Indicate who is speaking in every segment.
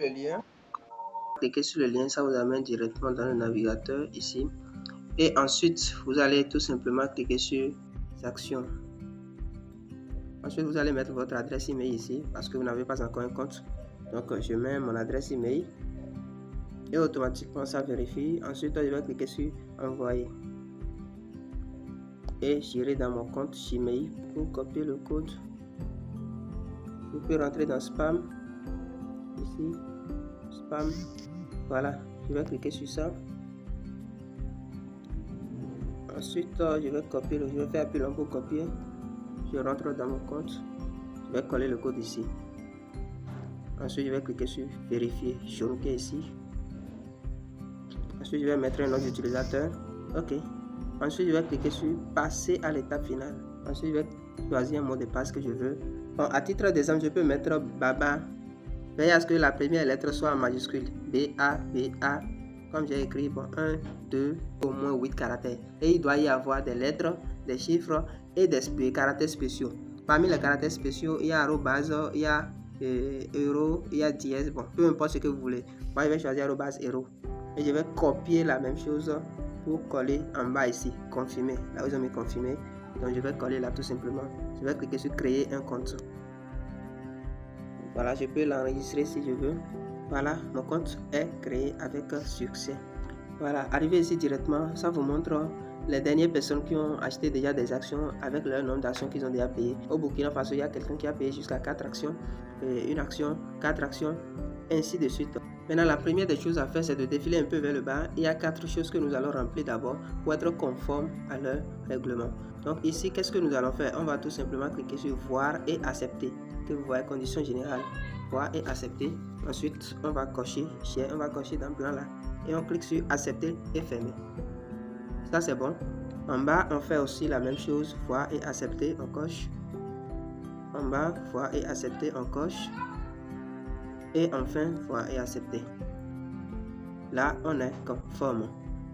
Speaker 1: le lien. Cliquez sur le lien, ça vous amène directement dans le navigateur ici. Et ensuite, vous allez tout simplement cliquer sur actions. Ensuite, vous allez mettre votre adresse email ici parce que vous n'avez pas encore un compte. Donc, je mets mon adresse email et automatiquement ça vérifie. Ensuite, je vais cliquer sur envoyer et j'irai dans mon compte Gmail pour copier le code. Vous pouvez rentrer dans spam ici, spam. Voilà, je vais cliquer sur ça. Ensuite, je vais copier, je vais faire appel pour copier. Je rentre dans mon compte, je vais coller le code ici. Ensuite, je vais cliquer sur vérifier, choquer ici. Ensuite, je vais mettre un nom d'utilisateur. OK. Ensuite, je vais cliquer sur passer à l'étape finale. Ensuite, je vais choisir un mot de passe que je veux. Bon, à titre d'exemple, je peux mettre Baba. Veillez à ce que la première lettre soit en majuscule. B-A-B-A. Comme j'ai écrit, bon, 1, 2, au moins 8 caractères. Et il doit y avoir des lettres, des chiffres et des caractères spéciaux. Parmi les caractères spéciaux, il y a arrobase, il y a euro, il y a dièse. Bon, peu importe ce que vous voulez. Moi, je vais choisir arrobase euro. Et je vais copier la même chose pour coller en bas ici. Confirmer. Là, ils ont mis confirmer. Donc, je vais coller là tout simplement. Je vais cliquer sur créer un compte. Voilà, je peux l'enregistrer si je veux. Voilà, mon compte est créé avec succès. Voilà, arrivé ici directement, ça vous montre les dernières personnes qui ont acheté déjà des actions avec leur nombre d'actions qu'ils ont déjà payé. Au Burkina Faso, il y a quelqu'un qui a payé jusqu'à 4 actions, une action, 4 actions, ainsi de suite. Maintenant, la première des choses à faire, c'est de défiler un peu vers le bas. Il y a 4 choses que nous allons remplir d'abord pour être conformes à leur règlement. Donc ici, qu'est-ce que nous allons faire? On va tout simplement cliquer sur voir et accepter. Que vous voyez, conditions générales, voir et accepter. Ensuite, on va cocher, on va cocher dans le blanc là. Et on clique sur accepter et fermer. Ça c'est bon. En bas, on fait aussi la même chose, voir et accepter, on coche. En bas, voir et accepter, on coche. Et enfin, voir et accepter. Là, on est conforme,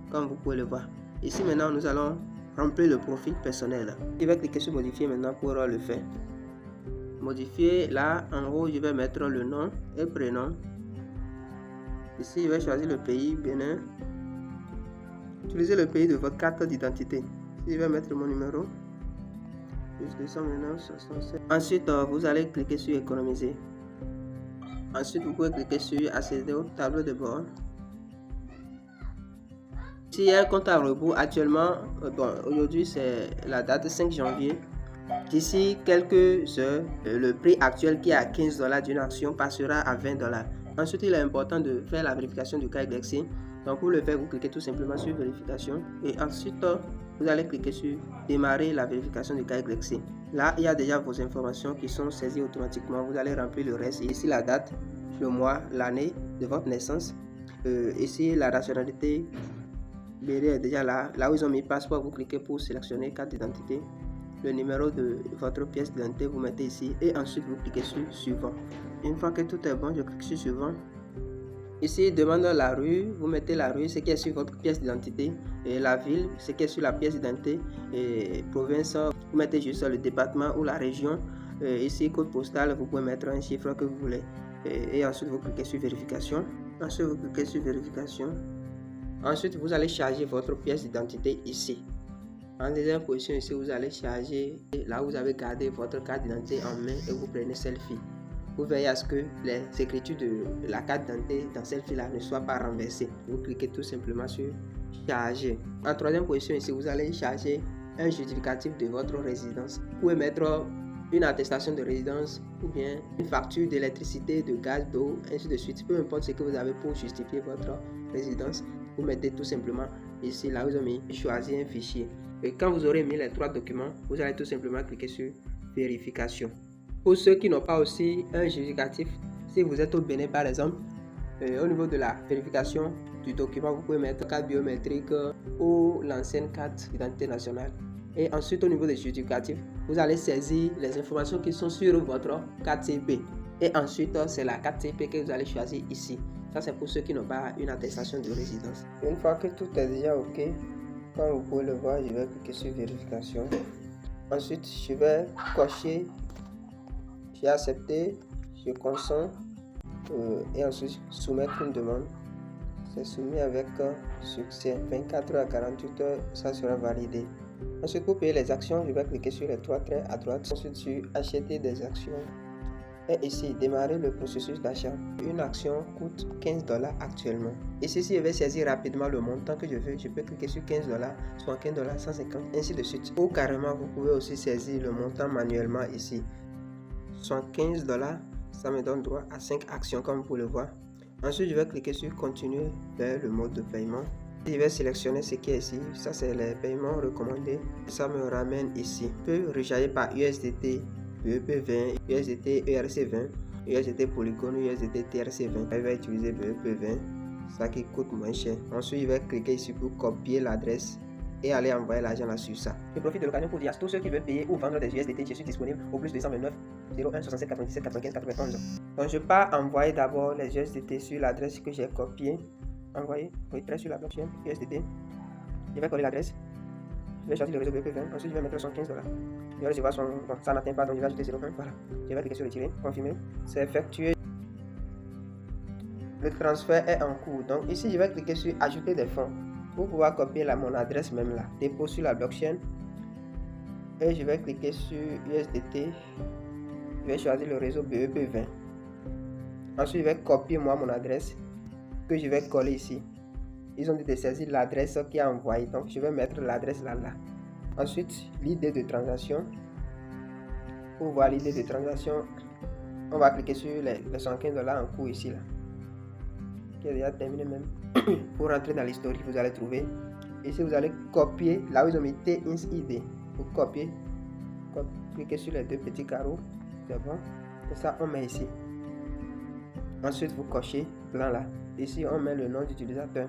Speaker 1: comme vous pouvez le voir. Ici maintenant, nous allons remplir le profil personnel. Je vais cliquer sur modifier maintenant pour le faire. Modifier, là en haut, je vais mettre le nom et prénom. Ici, je vais choisir le pays, Bénin. Utilisez le pays de votre carte d'identité. Ici, je vais mettre mon numéro. Plus 229 67. Ensuite, vous allez cliquer sur économiser. Ensuite, vous pouvez cliquer sur accéder au tableau de bord. S'il y a un compte à rebours actuellement, bon, aujourd'hui c'est la date 5 janvier. D'ici quelques heures, le prix actuel qui est à 15 $ d'une action passera à 20 $. Ensuite, il est important de faire la vérification du KYC. Donc, pour le faire, vous cliquez tout simplement sur vérification. Et ensuite, vous allez cliquer sur démarrer la vérification du KYC. Là, il y a déjà vos informations qui sont saisies automatiquement. Vous allez remplir le reste. Ici, la date, le mois, l'année de votre naissance. Ici, la nationalité. Est déjà là. Là où ils ont mis passeport, vous cliquez pour sélectionner carte d'identité. Le numéro de votre pièce d'identité, vous mettez ici. Et ensuite, vous cliquez sur suivant. Une fois que tout est bon, je clique sur suivant. Ici, demande la rue, vous mettez la rue, ce qui est sur votre pièce d'identité, et la ville, ce qui est sur la pièce d'identité, et province, vous mettez juste le département ou la région. Ici, code postal, vous pouvez mettre un chiffre que vous voulez. Et ensuite, vous cliquez sur vérification. Ensuite, vous cliquez sur vérification. Ensuite, vous allez charger votre pièce d'identité ici. En deuxième position, ici, vous allez charger là où vous avez gardé votre carte d'identité en main et vous prenez selfie. Vous veillez à ce que les écritures de la carte d'identité dans selfie là ne soient pas renversées. Vous cliquez tout simplement sur charger. En troisième position, ici, vous allez charger un justificatif de votre résidence. Vous pouvez mettre une attestation de résidence ou bien une facture d'électricité, de gaz, d'eau, ainsi de suite. Peu importe ce que vous avez pour justifier votre résidence. Vous mettez tout simplement ici, là où vous avez mis choisir un fichier. Et quand vous aurez mis les 3 documents, vous allez tout simplement cliquer sur vérification. Pour ceux qui n'ont pas aussi un justificatif, si vous êtes au Bénin par exemple, au niveau de la vérification du document, vous pouvez mettre carte biométrique ou l'ancienne carte d'identité nationale. Et ensuite, au niveau des justificatifs, vous allez saisir les informations qui sont sur votre carte TP. Et ensuite, c'est la carte TP que vous allez choisir ici. Ça, c'est pour ceux qui n'ont pas une attestation de résidence. Une fois que tout est déjà OK, comme vous pouvez le voir, je vais cliquer sur vérification. Ensuite, je vais cocher, j'ai accepté, je consens. et ensuite soumettre une demande. C'est soumis avec succès. 24 heures à 48 heures, ça sera validé. Ensuite, pour payer les actions, je vais cliquer sur les 3 traits à droite. Ensuite, sur acheter des actions. Et ici, démarrer le processus d'achat. Une action coûte 15 $ actuellement. Ici, si je vais saisir rapidement le montant que je veux, je peux cliquer sur 15 $, 75 $, 150, ainsi de suite. Ou carrément, vous pouvez aussi saisir le montant manuellement ici. 75 $, ça me donne droit à 5 actions comme vous pouvez le voir. Ensuite, je vais cliquer sur continuer vers le mode de paiement. Je vais sélectionner ce qui est ici. Ça, c'est les paiements recommandés. Ça me ramène ici. Je peux recharger par USDT, BEP20, USDT ERC20, USDT Polygon, USDT TRC20. Je vais utiliser BEP20, ça qui coûte moins cher. Ensuite, je vais cliquer ici pour copier l'adresse et aller envoyer l'argent là sur ça. Je profite de l'occasion pour dire à tous ceux qui veulent payer ou vendre des USDT, je suis disponible au plus 229 01 67 97 95 91. Donc je pars envoyer d'abord les USDT sur l'adresse que j'ai copiée. Envoyer, retrait sur la blockchain USDT. Je vais coller l'adresse. Je vais choisir le réseau BEP20. Ensuite je vais mettre son 15 $. Je vais recevoir son. Bon, ça n'atteint pas donc je vais ajouter 0,1. Voilà. Je vais cliquer sur retirer, confirmer. C'est effectué. Le transfert est en cours. Donc ici je vais cliquer sur ajouter des fonds. Pour pouvoir copier mon adresse même là, dépôt sur la blockchain, et je vais cliquer sur USDT, je vais choisir le réseau BEP20. Ensuite je vais copier moi mon adresse que je vais coller ici. Ils ont dit de saisir l'adresse qui est envoyée, donc je vais mettre l'adresse là. Ensuite l'idée de transaction. Pour voir l'idée de transaction, on va cliquer sur les 115 $ en cours ici là, qui est déjà terminé même. Pour rentrer dans l'historique, vous allez trouver ici, vous allez copier là où ils ont mis TINSID. Vous copiez, cliquez sur les deux petits carreaux, c'est bon, et ça on met ici. Ensuite vous cochez blanc là, ici on met le nom d'utilisateur.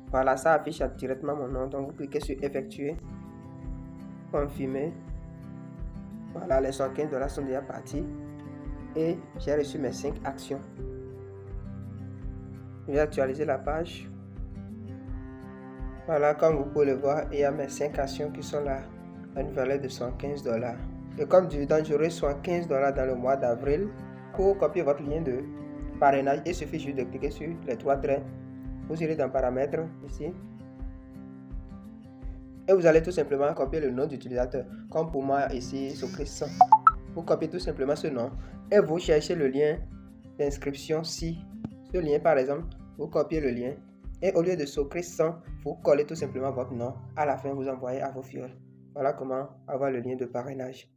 Speaker 1: Voilà, ça affiche directement mon nom, donc vous cliquez sur effectuer, confirmer. Voilà, les 115 $ sont déjà partis et j'ai reçu mes 5 actions. Je vais actualiser la page. Voilà, comme vous pouvez le voir, il y a mes 5 actions qui sont là à une valeur de 115 $. Et comme dividende, j'aurai 115 $ dans le mois d'avril. Pour copier votre lien de parrainage, il suffit juste de cliquer sur les 3 traits. Vous irez dans paramètres ici. Et vous allez tout simplement copier le nom d'utilisateur. Comme pour moi ici, Socris. Vous copiez tout simplement ce nom. Et vous cherchez le lien d'inscription ci. Ce lien par exemple, vous copiez le lien et au lieu de Socris 100, vous collez tout simplement votre nom. À la fin, vous envoyez à vos fioles. Voilà comment avoir le lien de parrainage.